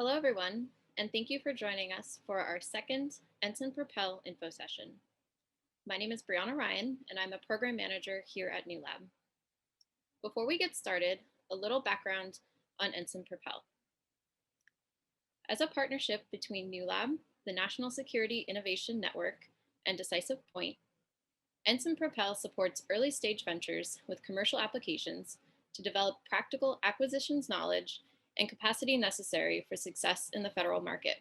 Hello, everyone, and thank you for joining us for our second NSIN Propel info session. My name is Brianna Ryan, and I'm a program manager here at New Lab. Before we get started, a little background on NSIN Propel. As a partnership between New Lab, the National Security Innovation Network, and Decisive Point, NSIN Propel supports early-stage ventures with commercial applications to develop practical acquisitions knowledge and capacity necessary for success in the federal market.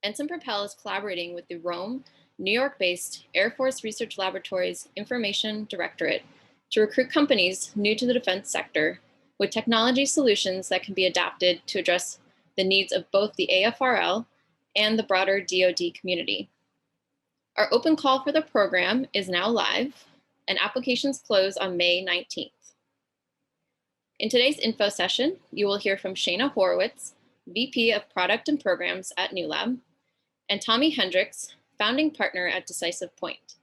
NSIN Propel is collaborating with the Rome, New York-based Air Force Research Laboratory's Information Directorate to recruit companies new to the defense sector with technology solutions that can be adapted to address the needs of both the AFRL and the broader DoD community. Our open call for the program is now live, and applications close on May 19th. In today's info session, you will hear from Shayna Horowitz, VP of Product and Programs at New Lab, and Tommy Hendricks, founding partner at Decisive Point.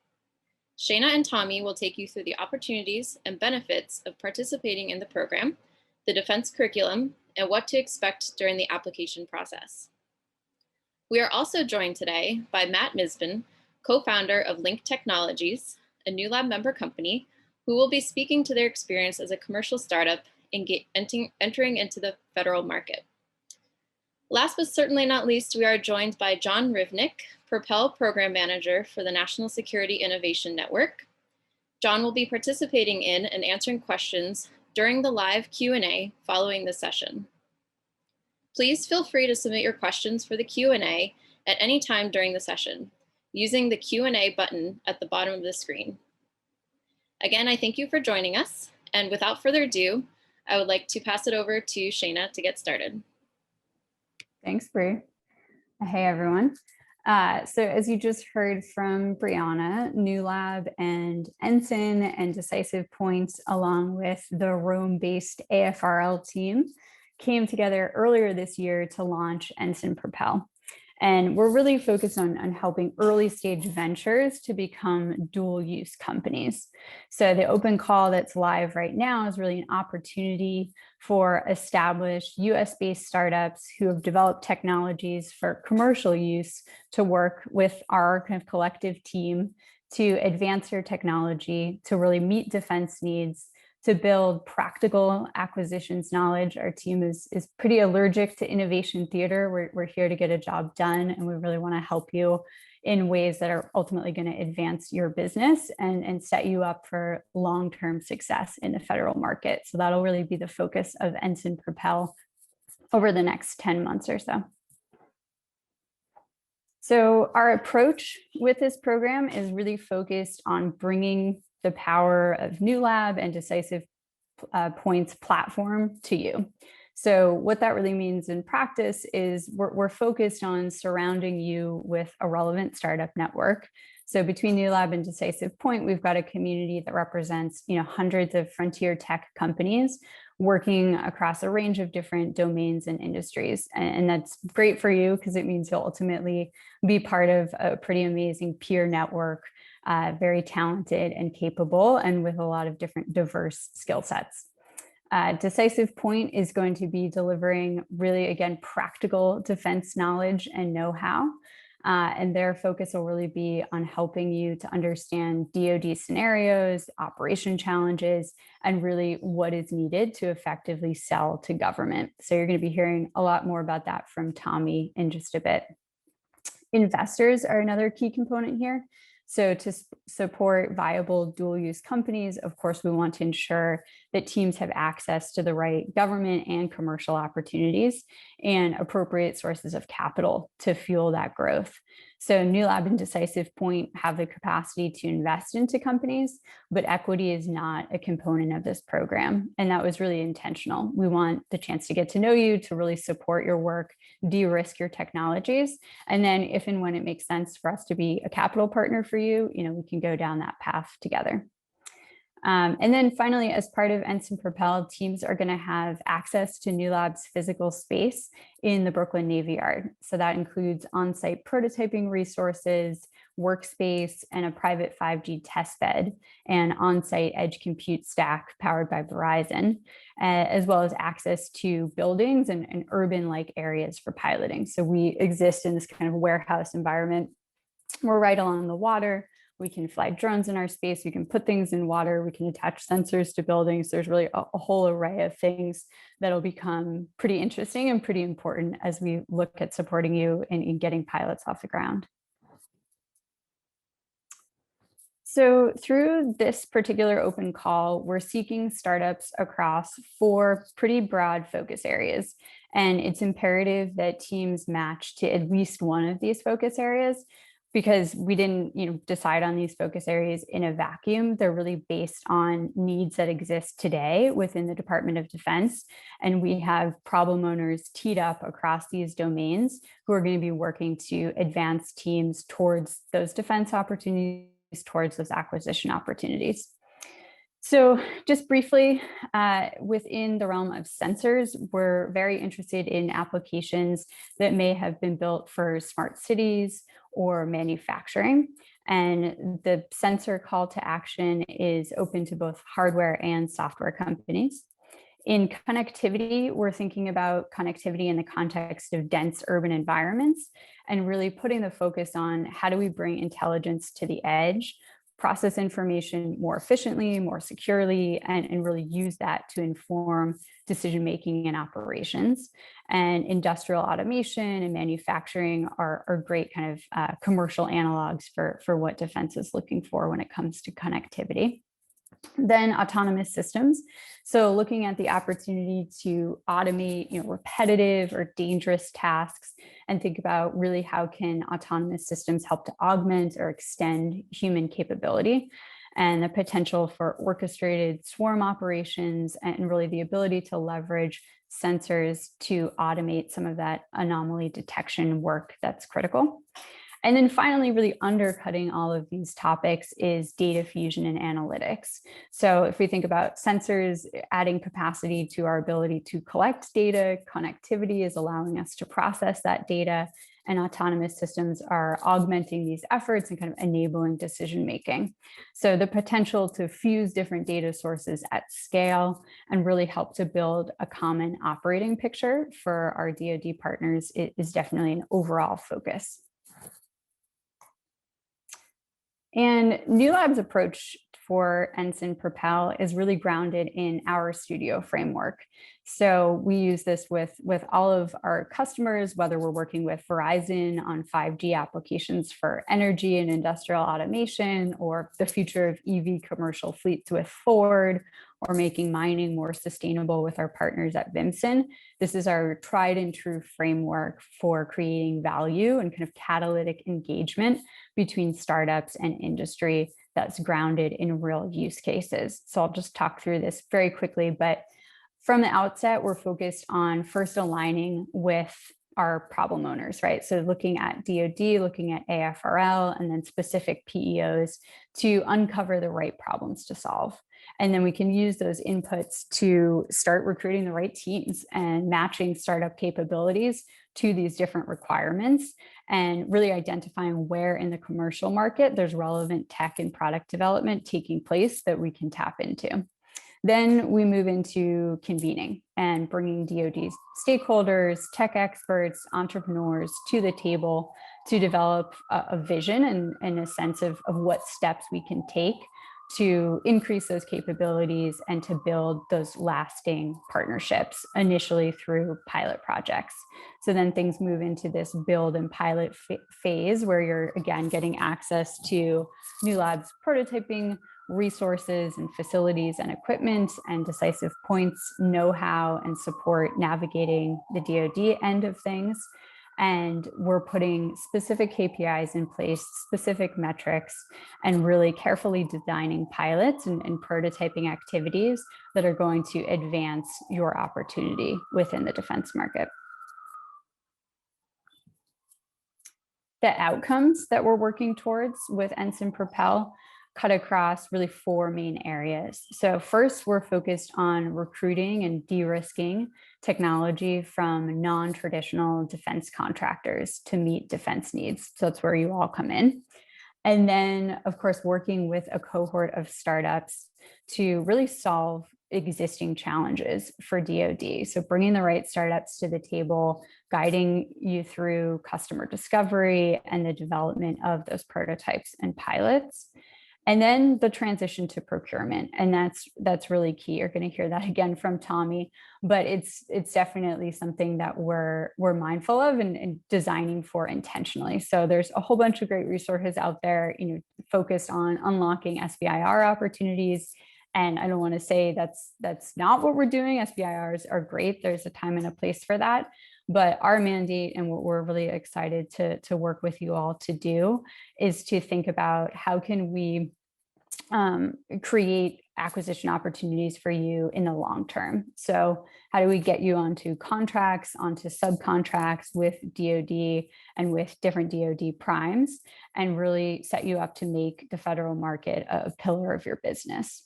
Shayna and Tommy will take you through the opportunities and benefits of participating in the program, the defense curriculum, and what to expect during the application process. We are also joined today by Matt Misbin, co-founder of Link Technologies, a New Lab member company, who will be speaking to their experience as a commercial startup entering into the federal market. Last but certainly not least, we are joined by John Rivnak, Propel Program Manager for the National Security Innovation Network. John will be participating in and answering questions during the live Q&A following the session. Please feel free to submit your questions for the Q&A at any time during the session using the Q&A button at the bottom of the screen. Again, I thank you for joining us, and without further ado, I would like to pass it over to Shayna to get started. Thanks, Bri. Hey, everyone. So as you just heard from Brianna, New Lab and NSIN and Decisive Point, along with the Rome-based AFRL team, came together earlier this year to launch NSIN Propel. And we're really focused on helping early stage ventures to become dual use companies. So the open call that's live right now is really an opportunity for established US-based startups who have developed technologies for commercial use to work with our kind of collective team to advance their technology, to really meet defense needs, to build practical acquisitions knowledge. Our team is pretty allergic to innovation theater. We're here to get a job done, and we really want to help you in ways that are ultimately going to advance your business and set you up for long-term success in the federal market. So that'll really be the focus of NSIN Propel over the next 10 months or so. So our approach with this program is really focused on bringing the power of New Lab and Decisive Point's platform to you. So what that really means in practice is we're focused on surrounding you with a relevant startup network. So between New Lab and Decisive Point, we've got a community that represents hundreds of frontier tech companies working across a range of different domains and industries. And that's great for you because it means you'll ultimately be part of a pretty amazing peer network, very talented and capable, and with a lot of different diverse skill sets. Decisive Point is going to be delivering really, again, practical defense knowledge and know-how. And their focus will really be on helping you to understand DoD scenarios, operation challenges, and really what is needed to effectively sell to government. So you're going to be hearing a lot more about that from Tommy in just a bit. Investors are another key component here. So to support viable dual use companies, of course, we want to ensure that teams have access to the right government and commercial opportunities and appropriate sources of capital to fuel that growth. So New Lab and Decisive Point have the capacity to invest into companies, but equity is not a component of this program. And that was really intentional. We want the chance to get to know you, to really support your work, de-risk your technologies. And then if and when it makes sense for us to be a capital partner for you, we can go down that path together. And then finally, as part of NSIN Propel, teams are going to have access to New Lab's physical space in the Brooklyn Navy Yard. So that includes on-site prototyping resources, workspace, and a private 5G test bed, and on-site edge compute stack powered by Verizon, as well as access to buildings and urban-like areas for piloting. So we exist in this kind of warehouse environment. We're right along the water. We can fly drones in our space. We can put things in water. We can attach sensors to buildings. There's really a whole array of things that'll become pretty interesting and pretty important as we look at supporting you in getting pilots off the ground. So through this particular open call, we're seeking startups across 4 pretty broad focus areas. And it's imperative that teams match to at least one of these focus areas, because we didn't decide on these focus areas in a vacuum. They're really based on needs that exist today within the Department of Defense. And we have problem owners teed up across these domains who are going to be working to advance teams towards those defense opportunities, towards those acquisition opportunities. So just briefly, within the realm of sensors, we're very interested in applications that may have been built for smart cities or manufacturing. And the sensor call to action is open to both hardware and software companies. In connectivity, we're thinking about connectivity in the context of dense urban environments and really putting the focus on how do we bring intelligence to the edge, process information more efficiently, more securely, and really use that to inform decision-making and operations. And industrial automation and manufacturing are great kind of commercial analogs for what defense is looking for when it comes to connectivity. Then autonomous systems. So looking at the opportunity to automate, repetitive or dangerous tasks and think about really how can autonomous systems help to augment or extend human capability, and the potential for orchestrated swarm operations and really the ability to leverage sensors to automate some of that anomaly detection work that's critical. And then finally, really undercutting all of these topics is data fusion and analytics. So if we think about sensors adding capacity to our ability to collect data, connectivity is allowing us to process that data, and autonomous systems are augmenting these efforts and kind of enabling decision-making. So the potential to fuse different data sources at scale and really help to build a common operating picture for our DoD partners is definitely an overall focus. And New Lab's approach for NSIN Propel is really grounded in our studio framework. So we use this with all of our customers, whether we're working with Verizon on 5G applications for energy and industrial automation, or the future of EV commercial fleets with Ford, or making mining more sustainable with our partners at Vimsen. This is our tried and true framework for creating value and kind of catalytic engagement between startups and industry that's grounded in real use cases. So I'll just talk through this very quickly, but from the outset, we're focused on first aligning with our problem owners, right? So looking at DoD, looking at AFRL, and then specific PEOs to uncover the right problems to solve. And then we can use those inputs to start recruiting the right teams and matching startup capabilities to these different requirements, and really identifying where in the commercial market there's relevant tech and product development taking place that we can tap into. Then we move into convening and bringing DoD stakeholders, tech experts, entrepreneurs to the table to develop a vision and a sense of what steps we can take to increase those capabilities and to build those lasting partnerships, initially through pilot projects. So then things move into this build and pilot phase where you're, again, getting access to New Lab's prototyping resources and facilities and equipment, and Decisive Point's know-how and support navigating the DoD end of things. And we're putting specific KPIs in place, specific metrics, and really carefully designing pilots and prototyping activities that are going to advance your opportunity within the defense market. The outcomes that we're working towards with NSIN Propel cut across really four main areas. So first, we're focused on recruiting and de-risking technology from non-traditional defense contractors to meet defense needs. So that's where you all come in. And then, of course, working with a cohort of startups to really solve existing challenges for DoD. So bringing the right startups to the table, guiding you through customer discovery and the development of those prototypes and pilots. And then the transition to procurement. And that's really key. You're going to hear that again from Tommy, but it's definitely something that we're mindful of and designing for intentionally. So there's a whole bunch of great resources out there, focused on unlocking SBIR opportunities. And I don't want to say that's not what we're doing. SBIRs are great. There's a time and a place for that. But our mandate and what we're really excited to work with you all to do is to think about how can we create acquisition opportunities for you in the long term. So how do we get you onto contracts, onto subcontracts with DoD and with different DoD primes, and really set you up to make the federal market a pillar of your business.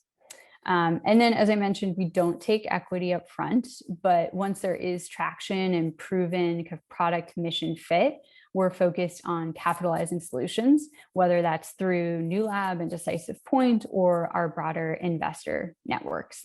And then, as I mentioned, we don't take equity up front, but once there is traction and proven kind of product mission fit, we're focused on capitalizing solutions, whether that's through New Lab and Decisive Point or our broader investor networks.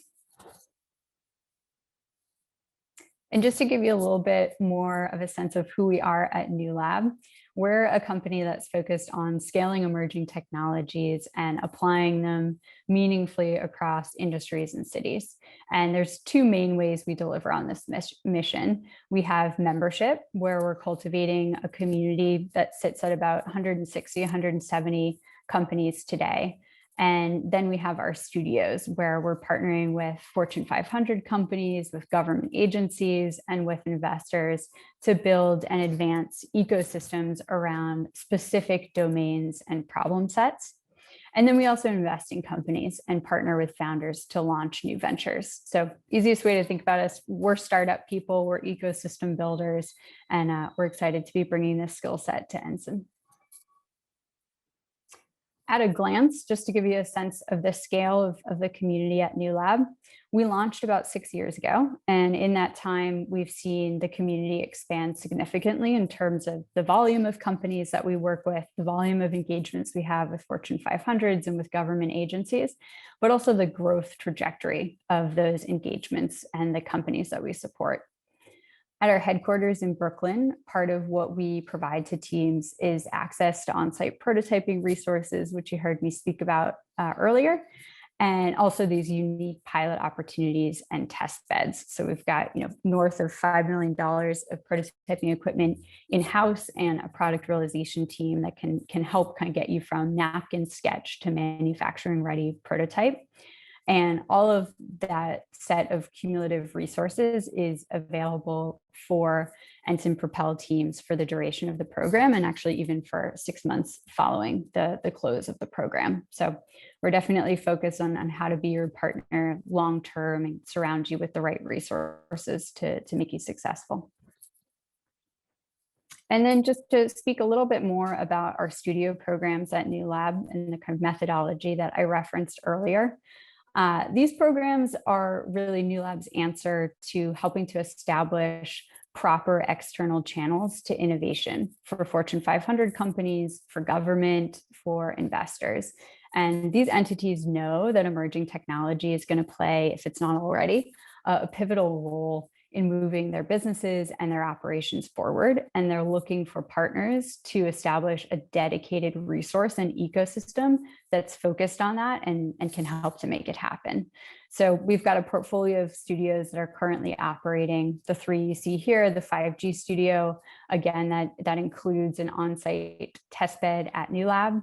And just to give you a little bit more of a sense of who we are at New Lab, we're a company that's focused on scaling emerging technologies and applying them meaningfully across industries and cities. And there's two main ways we deliver on this mission. We have membership, where we're cultivating a community that sits at about 160, 170 companies today. And then we have our studios, where we're partnering with Fortune 500 companies, with government agencies, and with investors to build and advance ecosystems around specific domains and problem sets. And then we also invest in companies and partner with founders to launch new ventures. So easiest way to think about us, we're startup people, we're ecosystem builders, and we're excited to be bringing this skill set to NSIN. At a glance, just to give you a sense of the scale of the community at New Lab, we launched about 6 years ago. And in that time, we've seen the community expand significantly in terms of the volume of companies that we work with, the volume of engagements we have with Fortune 500s and with government agencies, but also the growth trajectory of those engagements and the companies that we support. At our headquarters in Brooklyn, part of what we provide to teams is access to on-site prototyping resources, which you heard me speak about earlier, and also these unique pilot opportunities and test beds. So we've got north of $5 million of prototyping equipment in-house and a product realization team that can help kind of get you from napkin sketch to manufacturing ready prototype. And all of that set of cumulative resources is available for NSIN Propel teams for the duration of the program, and actually even for 6 months following the close of the program. So we're definitely focused on how to be your partner long-term and surround you with the right resources to make you successful. And then just to speak a little bit more about our studio programs at New Lab and the kind of methodology that I referenced earlier. These programs are really New Lab's answer to helping to establish proper external channels to innovation for Fortune 500 companies, for government, for investors. And these entities know that emerging technology is going to play, if it's not already, a pivotal role in moving their businesses and their operations forward. And they're looking for partners to establish a dedicated resource and ecosystem that's focused on that and can help to make it happen. So we've got a portfolio of studios that are currently operating. The 3 you see here, the 5G studio, again, that includes an on-site testbed at New Lab.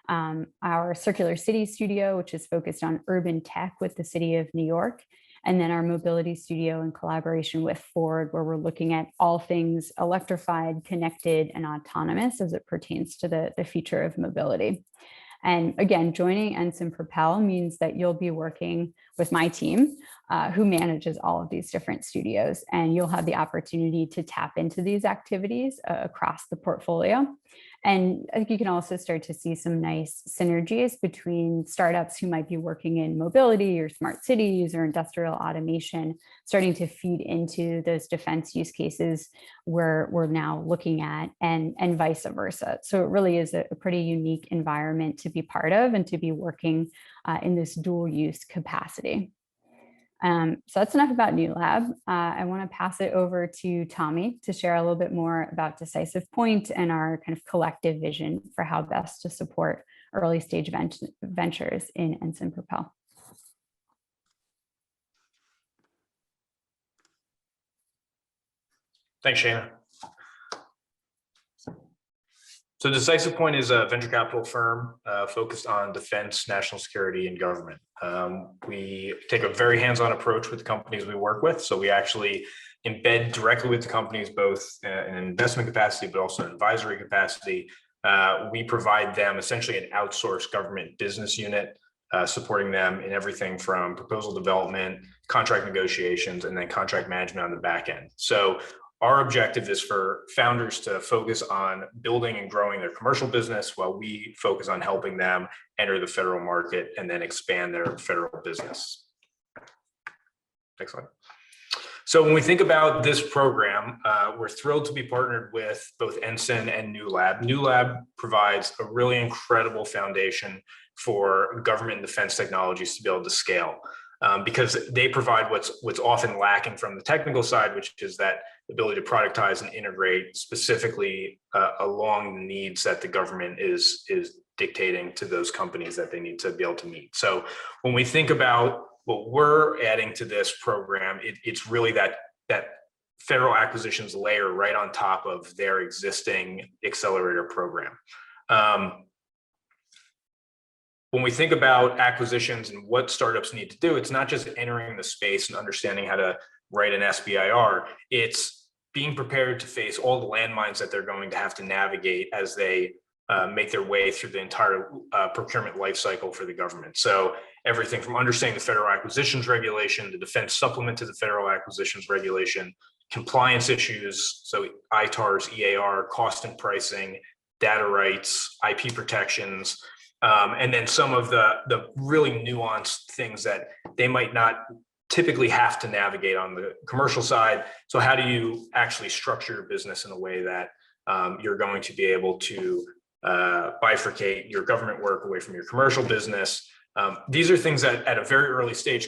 Our Circular City studio, which is focused on urban tech with the city of New York. And then our mobility studio in collaboration with Ford, where we're looking at all things electrified, connected, and autonomous as it pertains to the future of mobility. And again, joining NSIN Propel means that you'll be working with my team who manages all of these different studios. And you'll have the opportunity to tap into these activities across the portfolio. And I think you can also start to see some nice synergies between startups who might be working in mobility or smart cities or industrial automation, starting to feed into those defense use cases where we're now looking at, and vice versa. So it really is a pretty unique environment to be part of and to be working in this dual use capacity. So that's enough about New Lab. I want to pass it over to Tommy to share a little bit more about Decisive Point and our kind of collective vision for how best to support early stage ventures in NSIN Propel. Thanks, Shana. So Decisive Point is a venture capital firm focused on defense, national security, and government. We take a very hands-on approach with the companies we work with. So we actually embed directly with the companies, both in an investment capacity, but also an advisory capacity. We provide them essentially an outsourced government business unit, supporting them in everything from proposal development, contract negotiations, and then contract management on the back end. So our objective is for founders to focus on building and growing their commercial business while we focus on helping them enter the federal market and then expand their federal business. Next slide. So when we think about this program, we're thrilled to be partnered with both NSIN and New Lab. New Lab provides a really incredible foundation for government and defense technologies to be able to scale. Because they provide what's often lacking from the technical side, which is that ability to productize and integrate specifically along the needs that the government is dictating to those companies that they need to be able to meet. So when we think about what we're adding to this program, it's really that federal acquisitions layer right on top of their existing accelerator program. When we think about acquisitions and what startups need to do, it's not just entering the space and understanding how to write an SBIR. It's being prepared to face all the landmines that they're going to have to navigate as they make their way through the entire procurement lifecycle for the government. So everything from understanding the federal acquisitions regulation, the defense supplement to the federal acquisitions regulation, compliance issues, so ITARs, EAR, cost and pricing, data rights, IP protections, and then some of the really nuanced things that they might not typically have to navigate on the commercial side. So how do you actually structure your business in a way that you're going to be able to bifurcate your government work away from your commercial business? These are things that at a very early stage,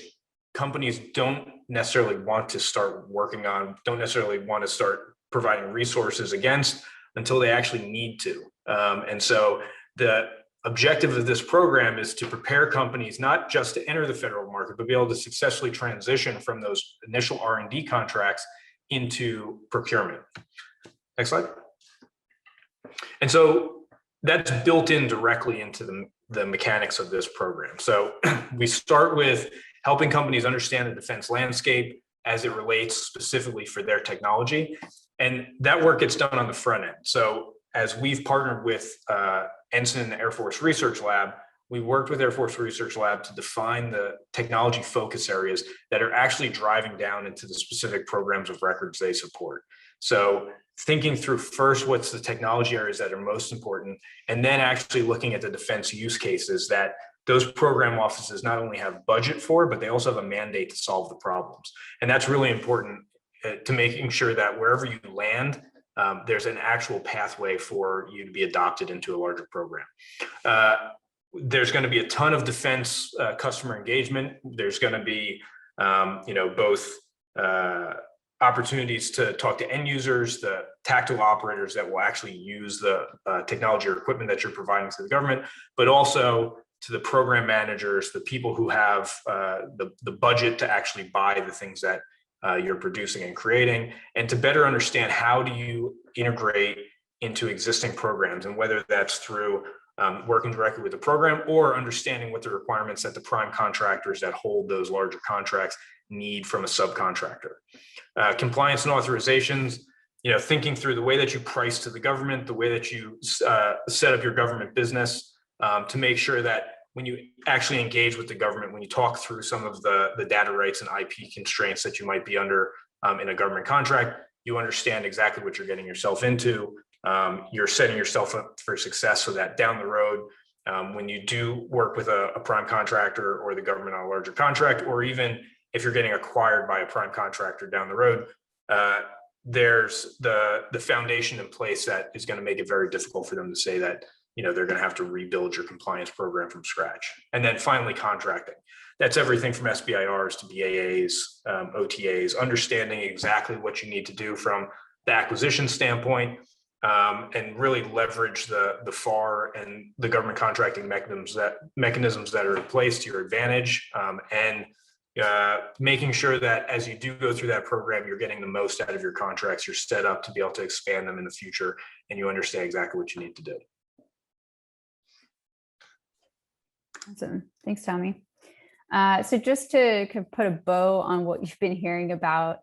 companies don't necessarily want to start working on, don't necessarily want to start providing resources against until they actually need to. And so the objective of this program is to prepare companies not just to enter the federal market, but be able to successfully transition from those initial R&D contracts into procurement. Next slide. And so that's built in directly into the mechanics of this program. So we start with helping companies understand the defense landscape as it relates specifically for their technology. And that work gets done on the front end. So as we've partnered with NSIN and the Air Force Research Lab, we worked with Air Force Research Lab to define the technology focus areas that are actually driving down into the specific programs of records they support. So thinking through first, what's the technology areas that are most important, and then actually looking at the defense use cases that those program offices not only have budget for, but they also have a mandate to solve the problems. And that's really important to making sure that wherever you land, there's an actual pathway for you to be adopted into a larger program. There's going to be a ton of defense customer engagement. There's going to be, both opportunities to talk to end users, the tactical operators that will actually use the technology or equipment that you're providing to the government, but also to the program managers, the people who have the budget to actually buy the things that you're producing and creating, and to better understand how do you integrate into existing programs, and whether that's through working directly with the program or understanding what the requirements that the prime contractors that hold those larger contracts need from a subcontractor. Compliance and authorizations, thinking through the way that you price to the government, the way that you set up your government business to make sure that when you actually engage with the government, when you talk through some of the data rights and IP constraints that you might be under in a government contract, you understand exactly what you're getting yourself into. You're setting yourself up for success so that down the road, when you do work with a prime contractor or the government on a larger contract, or even if you're getting acquired by a prime contractor down the road, there's the foundation in place that is going to make it very difficult for them to say that, you know, they're going to have to rebuild your compliance program from scratch. And then finally, contracting. That's everything from SBIRs to BAAs, OTAs, understanding exactly what you need to do from the acquisition standpoint, and really leverage the FAR and the government contracting mechanisms that are in place to your advantage, and making sure that as you do go through that program, you're getting the most out of your contracts. You're set up to be able to expand them in the future, and you understand exactly what you need to do. Awesome. Thanks, Tommy. So just to kind of put a bow on what you've been hearing about,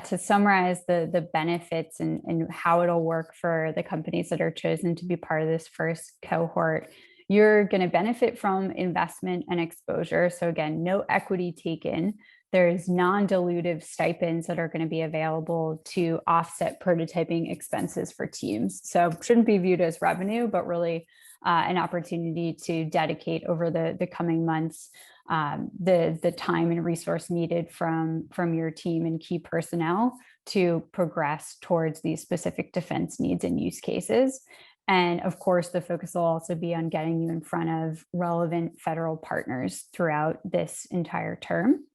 to summarize the benefits and how it'll work for the companies that are chosen to be part of this first cohort, you're going to benefit from investment and exposure. So again, no equity taken. There's non-dilutive stipends that are going to be available to offset prototyping expenses for teams. So shouldn't be viewed as revenue, but really an opportunity to dedicate over the coming months the time and resource needed from your team and key personnel to progress towards these specific defense needs and use cases. And of course, the focus will also be on getting you in front of relevant federal partners throughout this entire term.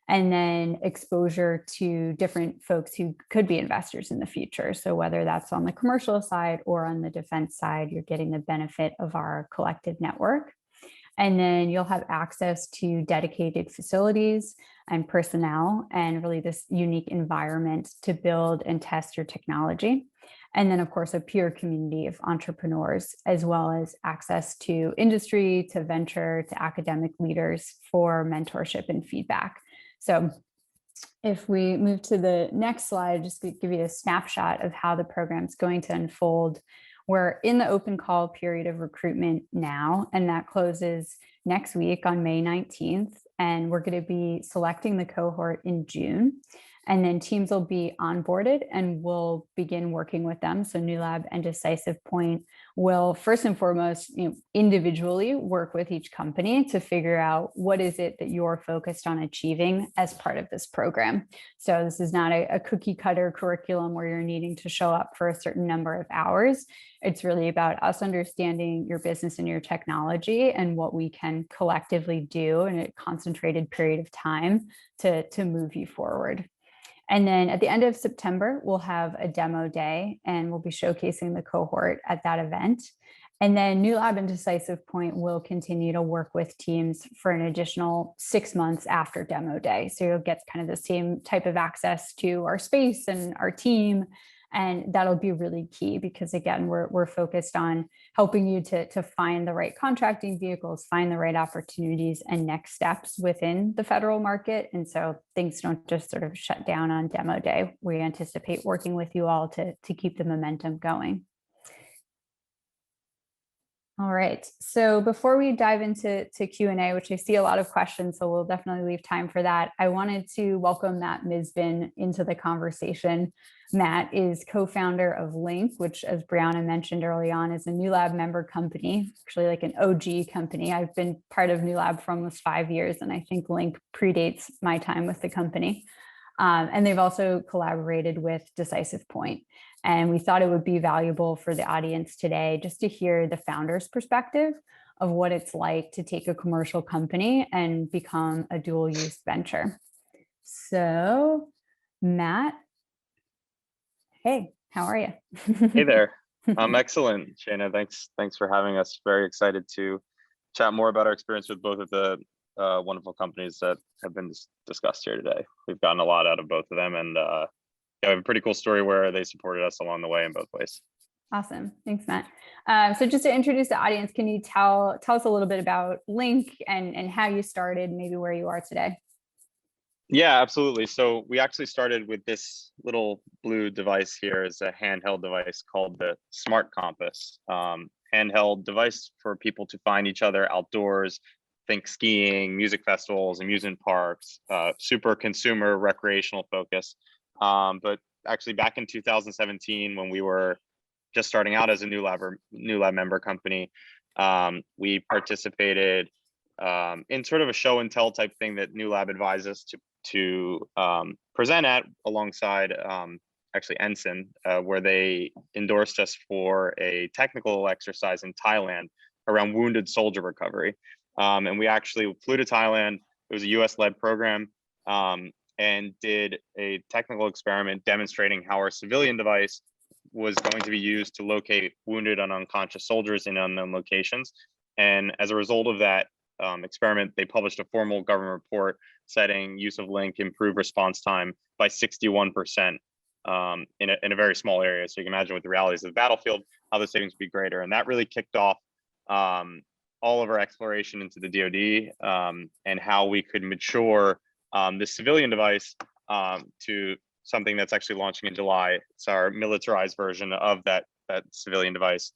And then exposure to different folks who could be investors in the future. So whether that's on the commercial side or on the defense side, you're getting the benefit of our collective network. And then you'll have access to dedicated facilities and personnel and really this unique environment to build and test your technology. And then, of course, a peer community of entrepreneurs, as well as access to industry, to venture, to academic leaders for mentorship and feedback. So if we move to the next slide, just to give you a snapshot of how the program's going to unfold. We're in the open call period of recruitment now, and that closes next week on May 19th. And we're going to be selecting the cohort in June. And then teams will be onboarded and we'll begin working with them. So New Lab and Decisive Point will first and foremost, individually work with each company to figure out what is it that you're focused on achieving as part of this program. So this is not a cookie cutter curriculum where you're needing to show up for a certain number of hours. It's really about us understanding your business and your technology and what we can collectively do in a concentrated period of time to move you forward. And then at the end of September, we'll have a demo day and we'll be showcasing the cohort at that event. And then New Lab and Decisive Point will continue to work with teams for an additional 6 months after demo day. So you'll get kind of the same type of access to our space and our team. And that'll be really key because, again, we're focused on helping you to find the right contracting vehicles, find the right opportunities and next steps within the federal market. And so things don't just sort of shut down on demo day. We anticipate working with you all to keep the momentum going. All right, so before we dive into Q&A, which I see a lot of questions, so we'll definitely leave time for that, I wanted to welcome Matt Misbin into the conversation. Matt is co-founder of Link, which, as Brianna mentioned early on, is a New Lab member company, actually like an OG company. I've been part of New Lab for almost 5 years, and I think Link predates my time with the company. And they've also collaborated with Decisive Point. And we thought it would be valuable for the audience today just to hear the founder's perspective of what it's like to take a commercial company and become a dual use venture. So, Matt, hey, how are you? Hey there. Excellent, Shana. Thanks for having us. Very excited to chat more about our experience with both of the wonderful companies that have been discussed here today. We've gotten a lot out of both of them, and we have a pretty cool story where they supported us along the way in both ways. Awesome. Thanks, Matt. So just to introduce the audience, can you tell us a little bit about Link and how you started, maybe where you are today? Yeah, absolutely. So we actually started with this little blue device here as a handheld device called the Smart Compass. handheld device for people to find each other outdoors. Think skiing, music festivals, amusement parks, super consumer recreational focus. But actually back in 2017, when we were just starting out as a New Lab member company, we participated in sort of a show and tell type thing that New Lab advised us to present at alongside actually NSIN, where they endorsed us for a technical exercise in Thailand around wounded soldier recovery. And we actually flew to Thailand. It was a US-led program, and did a technical experiment demonstrating how our civilian device was going to be used to locate wounded and unconscious soldiers in unknown locations. And as a result of that experiment, they published a formal government report citing use of Link improved response time by 61% in a very small area. So you can imagine with the realities of the battlefield, how the savings would be greater. And that really kicked off all of our exploration into the DoD and how we could mature this civilian device to something that's actually launching in July. It's our militarized version of that civilian device.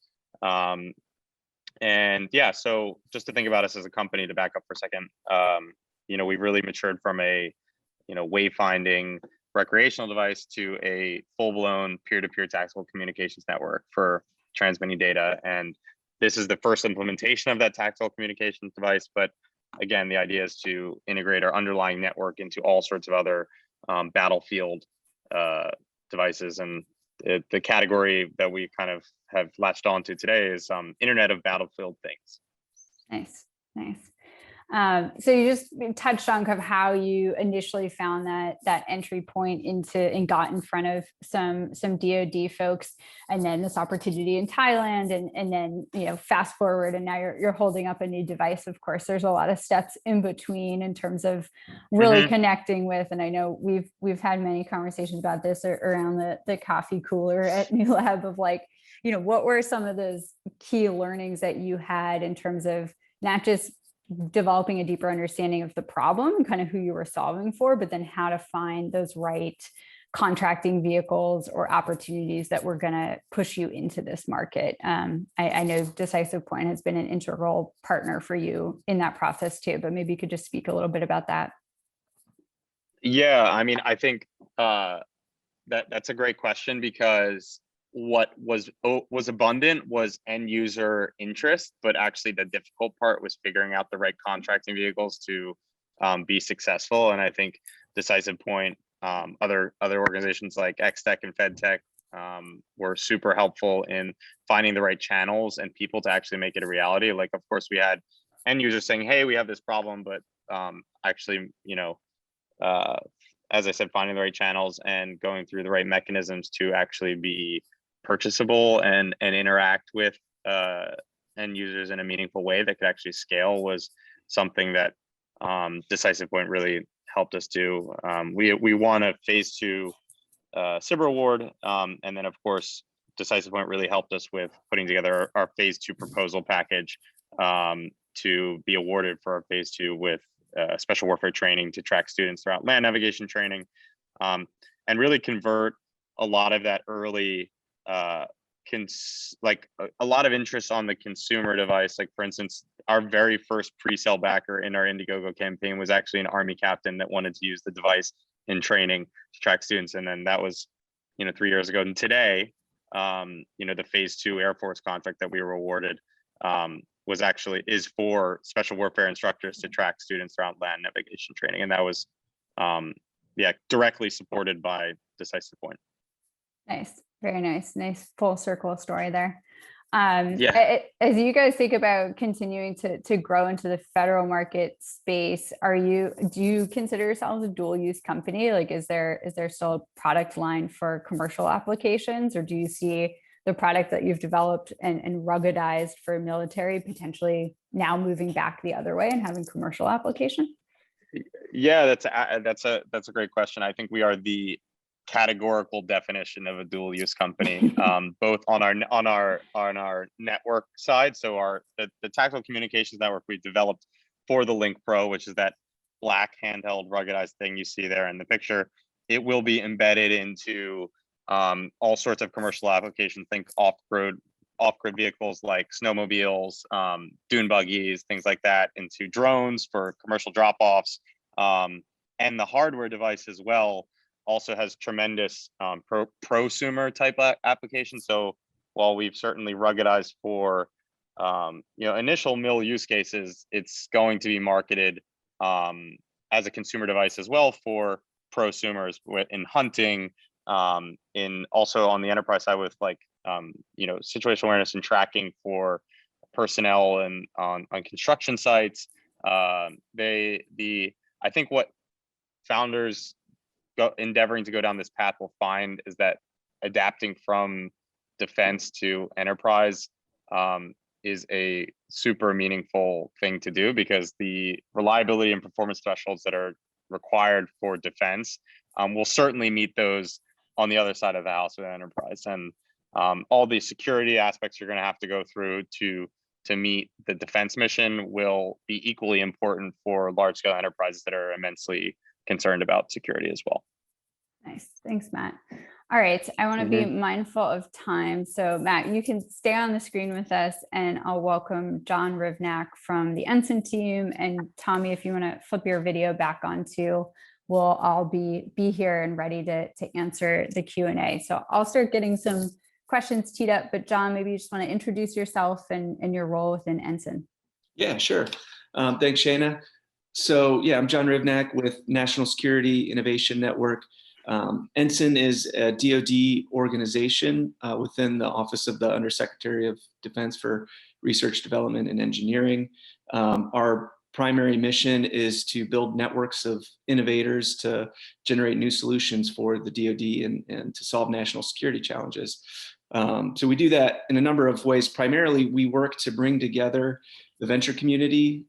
And yeah, so just to think about us as a company, to back up for a second, we've really matured from a wayfinding recreational device to a full-blown peer-to-peer tactical communications network for transmitting data. And this is the first implementation of that tactical communications device. But again, the idea is to integrate our underlying network into all sorts of other battlefield devices. And the category that we kind of have latched onto today is Internet of Battlefield Things. Nice. So you just touched on kind of how you initially found that entry point into and got in front of some DoD folks, and then this opportunity in Thailand, and then fast forward, and now you're holding up a new device. Of course, there's a lot of steps in between in terms of really connecting with. And I know we've had many conversations about this around the coffee cooler at New Lab of what were some of those key learnings that you had in terms of not just developing a deeper understanding of the problem and kind of who you were solving for, but then how to find those right contracting vehicles or opportunities that were going to push you into this market. I know Decisive Point has been an integral partner for you in that process too, but maybe you could just speak a little bit about that. Yeah, I mean, I think that's a great question, because what was abundant was end user interest, but actually the difficult part was figuring out the right contracting vehicles to be successful. And I think Decisive Point, other organizations like XTech and FedTech were super helpful in finding the right channels and people to actually make it a reality. Like, of course, we had end users saying, hey, we have this problem, but actually, as I said, finding the right channels and going through the right mechanisms to actually be purchasable and interact with end users in a meaningful way that could actually scale was something that Decisive Point really helped us do. We won a phase 2 SIBR award, and then of course Decisive Point really helped us with putting together our phase 2 proposal package to be awarded for our phase 2 with special warfare training to track students throughout land navigation training, and really convert a lot of that early a lot of interest on the consumer device. Like, for instance, our very first pre-sale backer in our Indiegogo campaign was actually an Army captain that wanted to use the device in training to track students. And then that was 3 years ago. And today, the phase 2 Air Force contract that we were awarded is for special warfare instructors to track students throughout land navigation training. And that was directly supported by Decisive Point. Nice. Very nice. Nice full circle story there. As you guys think about continuing to grow into the federal market space, do you consider yourselves a dual use company? Like, is there still a product line for commercial applications, or do you see the product that you've developed and ruggedized for military potentially now moving back the other way and having commercial application? Yeah, that's a great question. I think we are the categorical definition of a dual use company, both on our network side. So the tactical communications network we developed for the Link Pro, which is that black handheld ruggedized thing you see there in the picture, it will be embedded into all sorts of commercial applications. Think off-road off-grid vehicles like snowmobiles, dune buggies, things like that, into drones for commercial drop-offs. And the hardware device as well also has tremendous prosumer type application. So while we've certainly ruggedized for initial mill use cases, it's going to be marketed as a consumer device as well for prosumers in hunting, in also on the enterprise side with like situational awareness and tracking for personnel and on construction sites. I think what founders endeavoring to go down this path will find is that adapting from defense to enterprise is a super meaningful thing to do, because the reliability and performance thresholds that are required for defense will certainly meet those on the other side of the house with enterprise. And all the security aspects you're going to have to go through to meet the defense mission will be equally important for large scale enterprises that are immensely concerned about security as well. Nice. Thanks, Matt. All right. I want to be mindful of time. So Matt, you can stay on the screen with us, and I'll welcome John Rivnak from the NSIN team. And Tommy, if you want to flip your video back on too, we'll all be here and ready to answer the Q&A. So I'll start getting some questions teed up, but John, maybe you just want to introduce yourself and your role within NSIN. Yeah, sure. Thanks, Shana. So yeah, I'm John Rivnak with National Security Innovation Network. NSIN is a DoD organization within the Office of the Undersecretary of Defense for Research, Development, and Engineering. Our primary mission is to build networks of innovators to generate new solutions for the DoD and to solve national security challenges. So we do that in a number of ways. Primarily, we work to bring together the venture community,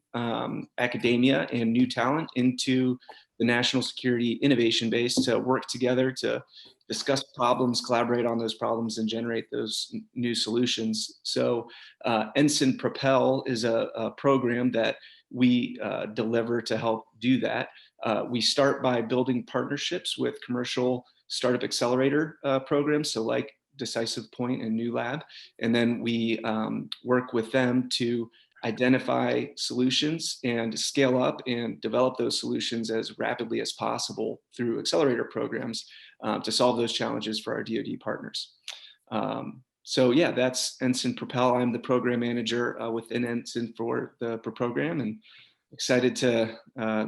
academia, and new talent into the national security innovation base to work together to discuss problems, collaborate on those problems, and generate those new solutions. So NSIN Propel is a program that we deliver to help do that. We start by building partnerships with commercial startup accelerator programs, so like Decisive Point and New Lab, and then we work with them to identify solutions and scale up and develop those solutions as rapidly as possible through accelerator programs to solve those challenges for our DoD partners. So yeah, that's NSIN Propel. I'm the program manager within NSIN for the program, and excited to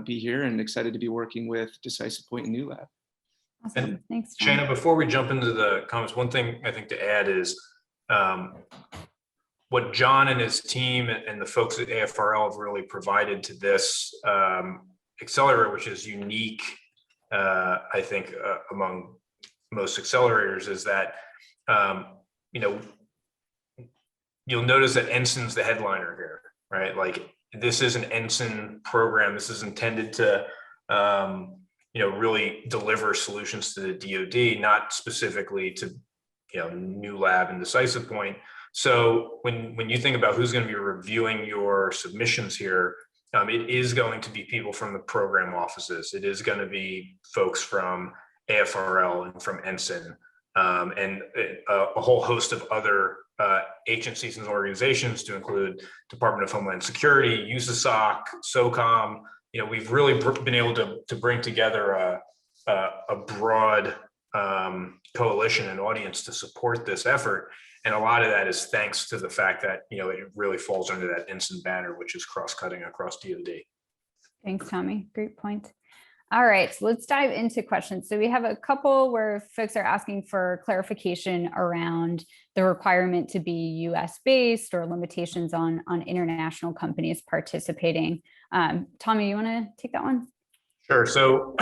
be here and excited to be working with Decisive Point and New Lab. Awesome. And thanks, John. Shana, before we jump into the comments, one thing I think to add is what John and his team and the folks at AFRL have really provided to this accelerator, which is unique, I think, among most accelerators, is that you'll notice that NSIN's the headliner here, right? Like, this is an NSIN program. This is intended to really deliver solutions to the DoD, not specifically to New Lab and Decisive Point. So when you think about who's going to be reviewing your submissions here, it is going to be people from the program offices. It is going to be folks from AFRL and from NSIN, and a whole host of other agencies and organizations, to include Department of Homeland Security, USASOC, SOCOM. We've really been able to bring together a broad coalition and audience to support this effort. And a lot of that is thanks to the fact that, it really falls under that NSIN banner, which is cross-cutting across DoD. Thanks, Tommy. Great point. All right, so let's dive into questions. So we have a couple where folks are asking for clarification around the requirement to be US based or limitations on international companies participating. Tommy, you want to take that one? Sure. So,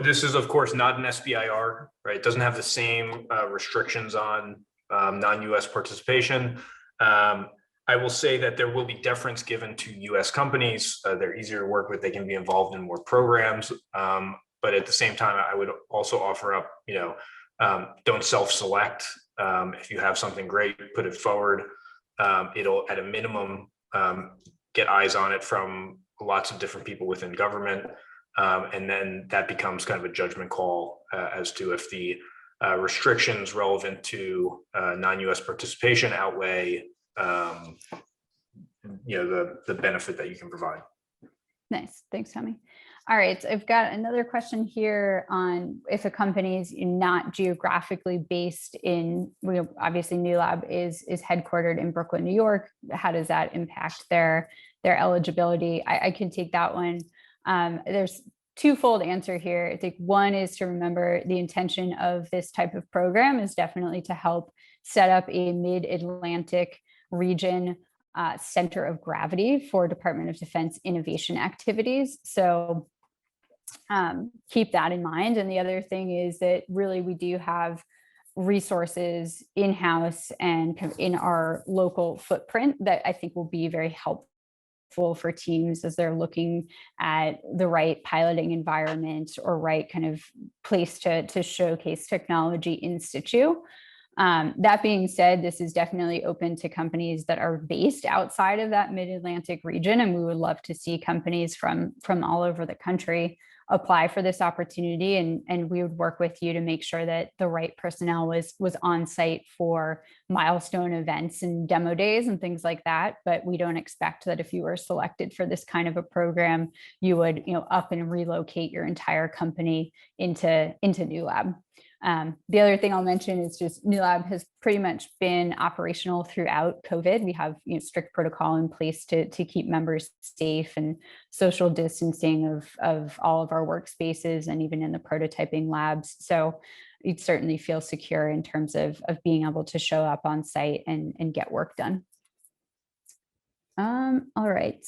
this is, of course, not an SBIR, right? It doesn't have the same restrictions on non-US participation. I will say that there will be deference given to US companies. They're easier to work with. They can be involved in more programs. But at the same time, I would also offer up, don't self-select. If you have something great, put it forward. It'll, at a minimum, get eyes on it from lots of different people within government. And then that becomes kind of a judgment call as to if the restrictions relevant to non-US participation outweigh the benefit that you can provide. Nice. Thanks, Tommy. All right. So I've got another question here on if a company is not geographically based in, obviously New Lab is headquartered in Brooklyn, New York. How does that impact their eligibility? I can take that one. There's twofold answer here. I think one is to remember the intention of this type of program is definitely to help set up a mid-Atlantic region center of gravity for Department of Defense innovation activities. So keep that in mind. And the other thing is that really we do have resources in-house and kind of in our local footprint that I think will be very helpful for teams as they're looking at the right piloting environment or right kind of place to showcase technology in situ. That being said, this is definitely open to companies that are based outside of that mid-Atlantic region, and we would love to see companies from all over the country apply for this opportunity, and we would work with you to make sure that the right personnel was on site for milestone events and demo days and things like that. But we don't expect that if you were selected for this kind of a program, you would up and relocate your entire company into New Lab. The other thing I'll mention is just New Lab has pretty much been operational throughout COVID. We have strict protocol in place to keep members safe and social distancing of all of our workspaces and even in the prototyping labs. So you'd certainly feel secure in terms of being able to show up on site and get work done. All right.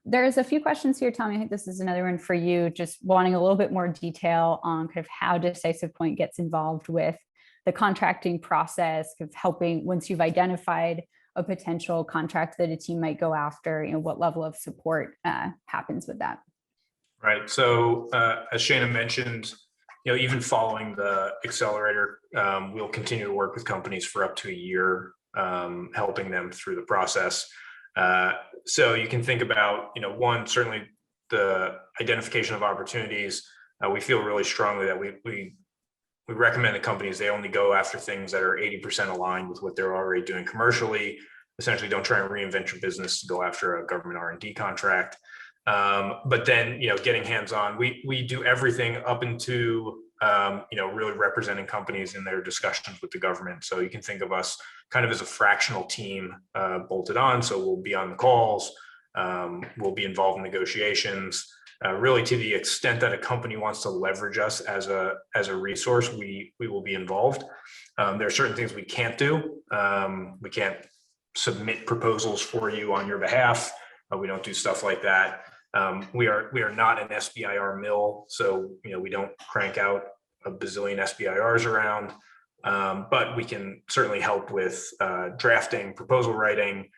There's a few questions here, Tommy. I think this is another one for you, just wanting a little bit more detail on kind of how Decisive Point gets involved with the contracting process, of helping once you've identified a potential contract that a team might go after, what level of support happens with that. Right. So as Shana mentioned, even following the accelerator, we'll continue to work with companies for up to a year, helping them through the process. So you can think about, one, certainly the identification of opportunities. We feel really strongly that we recommend the companies, they only go after things that are 80% aligned with what they're already doing commercially. Essentially, don't try and reinvent your business to go after a government R&D contract. But then, getting hands-on, we do everything up into, really representing companies in their discussions with the government. So you can think of us kind of as a fractional team bolted on. So we'll be on the calls, we'll be involved in negotiations. Really, to the extent that a company wants to leverage us as a resource, we will be involved. There are certain things we can't do. We can't submit proposals for you on your behalf. We don't do stuff like that. We are not an SBIR mill, so we don't crank out a bazillion SBIRs around. But we can certainly help with drafting, proposal writing,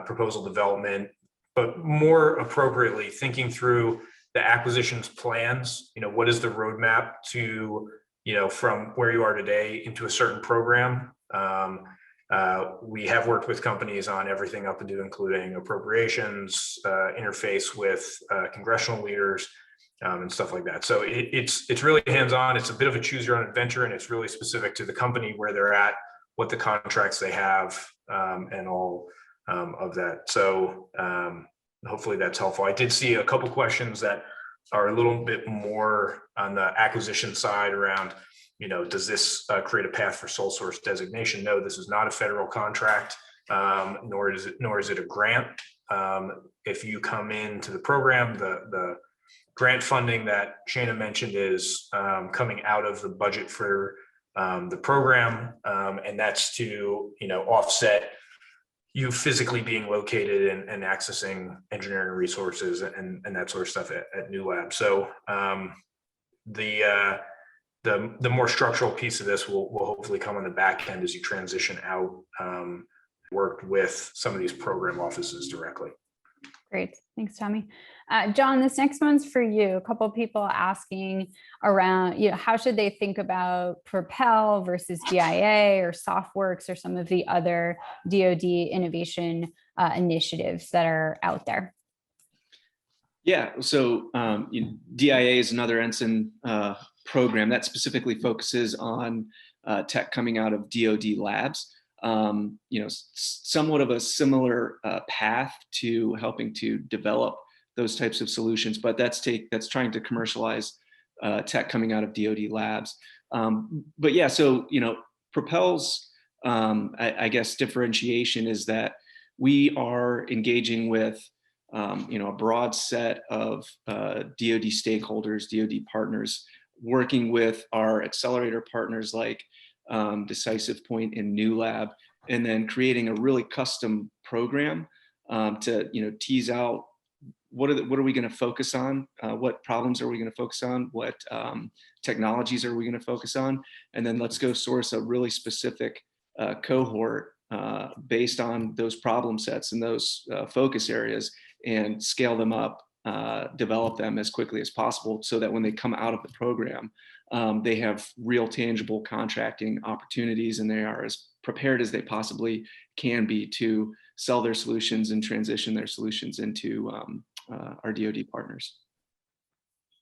proposal development, but more appropriately thinking through the acquisitions plans. What is the roadmap to, from where you are today into a certain program? We have worked with companies on everything up into including appropriations, interface with congressional leaders, and stuff like that. So it's really hands-on. It's a bit of a choose your own adventure, and it's really specific to the company, where they're at, what the contracts they have, and all of that. So hopefully that's helpful. I did see a couple questions that are a little bit more on the acquisition side around, does this create a path for sole source designation? No, this is not a federal contract, nor is it a grant. If you come into the program, the grant funding that Shana mentioned is coming out of the budget for the program, and that's to offset you physically being located and accessing engineering resources and that sort of stuff at New Lab. So the more structural piece of this will hopefully come on the back end as you transition out, work with some of these program offices directly. Great. Thanks, Tommy. John, this next one's for you. A couple of people asking around, how should they think about Propel versus DIA or SoftWorks or some of the other DoD innovation initiatives that are out there? Yeah, so DIA is another NSIN program that specifically focuses on tech coming out of DoD labs. Somewhat of a similar path to helping to develop those types of solutions, but that's trying to commercialize tech coming out of DoD labs. But yeah, so Propel's I guess differentiation is that we are engaging with a broad set of DoD stakeholders, DoD partners, working with our accelerator partners like Decisive Point and New Lab, and then creating a really custom program to tease out what are we going to focus on, what problems are we going to focus on, what technologies are we going to focus on, and then let's go source a really specific cohort based on those problem sets and those focus areas, and scale them up, develop them as quickly as possible so that when they come out of the program, they have real tangible contracting opportunities and they are as prepared as they possibly can be to sell their solutions and transition their solutions into our DoD partners.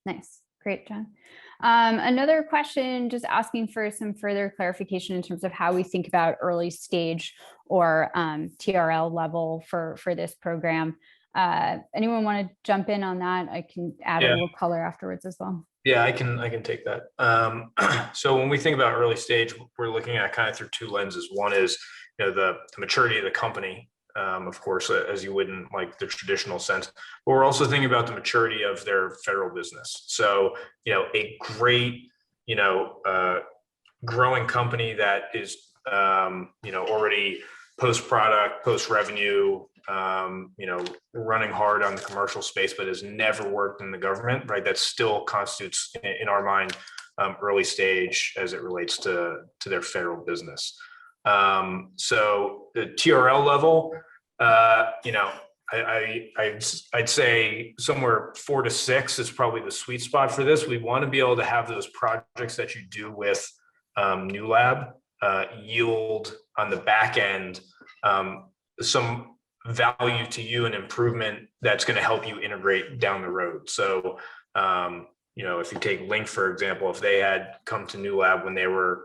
Nice. Great, John. Another question, just asking for some further clarification in terms of how we think about early stage or TRL level for this program. Anyone want to jump in on that? I can add a little color afterwards as well. Yeah, I can take that. So when we think about early stage, we're looking at kind of through two lenses. One is the maturity of the company, of course, as you would in like the traditional sense, but we're also thinking about the maturity of their federal business. So a great growing company that is already post product, post revenue, running hard on the commercial space, but has never worked in the government, right? That still constitutes, in our mind, early stage as it relates to their federal business. So the TRL level, I'd say somewhere 4 to 6 is probably the sweet spot for this. We want to be able to have those projects that you do with New Lab yield on the back end some value to you and improvement that's going to help you integrate down the road. So, if you take Link, for example, if they had come to New Lab when they were,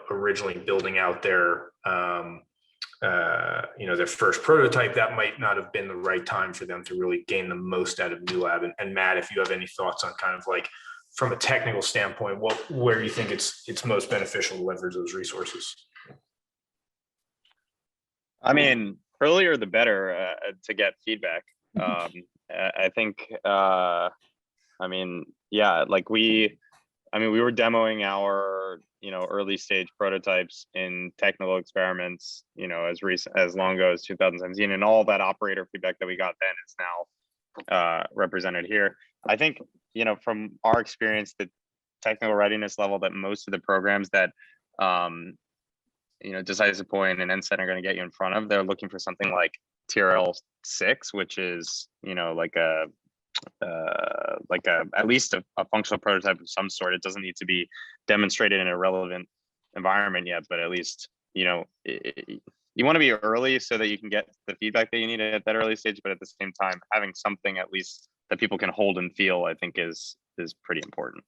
originally building out their, their first prototype, that might not have been the right time for them to really gain the most out of New Lab. And Matt, if you have any thoughts on kind of like from a technical standpoint, where you think it's most beneficial to leverage those resources? I mean, earlier the better to get feedback. I think, we were demoing our, early stage prototypes in technical experiments, as long ago as 2017, and all that operator feedback that we got then is now represented here. I think, from our experience, the technical readiness level that most of the programs that Decisive Point and NSIN are going to get you in front of, they're looking for something like TRL 6, which is at least a functional prototype of some sort. It doesn't need to be demonstrated in a relevant environment yet, but at least you want to be early so that you can get the feedback that you need at that early stage, but at the same time having something at least that people can hold and feel, I think is pretty important.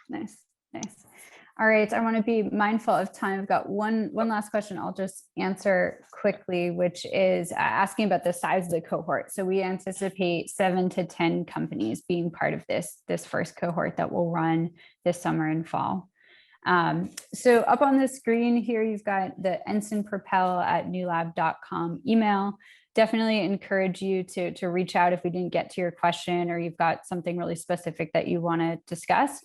Nice. All right, I want to be mindful of time. I've got one last question I'll just answer quickly, which is asking about the size of the cohort. So we anticipate 7 to 10 companies being part of this first cohort that will run this summer and fall. So up on the screen here, you've got the NSIN Propel at newlab.com email. Definitely encourage you to reach out if we didn't get to your question or you've got something really specific that you want to discuss.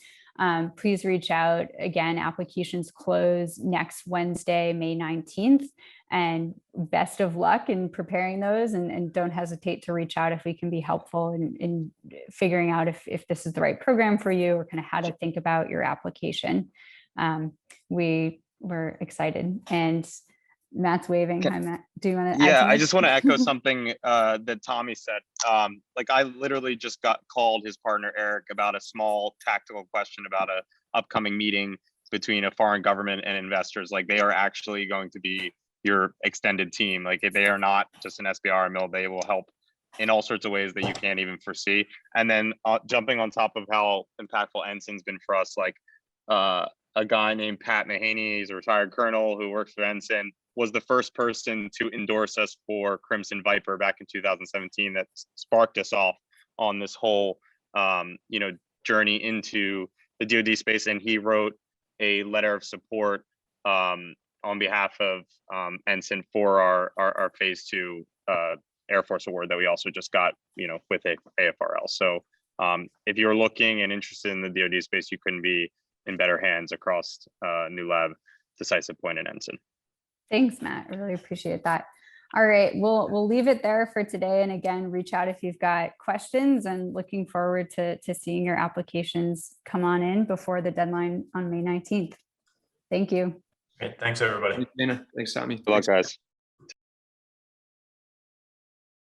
Please reach out. Again, applications close next Wednesday, May 19th, and best of luck in preparing those, and don't hesitate to reach out if we can be helpful in figuring out if this is the right program for you or kind of how to think about your application. We're excited, and Matt's waving. Hi, Matt. Do you want to? Yeah, I just want to echo something that Tommy said. I literally just got called his partner Eric about a small tactical question about a upcoming meeting between a foreign government and investors. Like, they are actually going to be your extended team. Like, they are not just an SBR mill. They will help in all sorts of ways that you can't even foresee. And then jumping on top of how impactful NSIN's been for us, like a guy named Pat Mahaney, he's a retired colonel who works for NSIN, was the first person to endorse us for Crimson Viper back in 2017. That sparked us off on this whole, journey into the DoD space. And he wrote a letter of support on behalf of NSIN for our phase 2 Air Force award that we also just got, with AFRL. So if you're looking and interested in the DoD space, you couldn't be in better hands across New Lab, Decisive Point, and NSIN. Thanks, Matt. I really appreciate that. All right, we'll leave it there for today. And again, reach out if you've got questions, and looking forward to seeing your applications come on in before the deadline on May 19th. Thank you. Great. Thanks, everybody. Thanks, Tommy. Good luck, guys.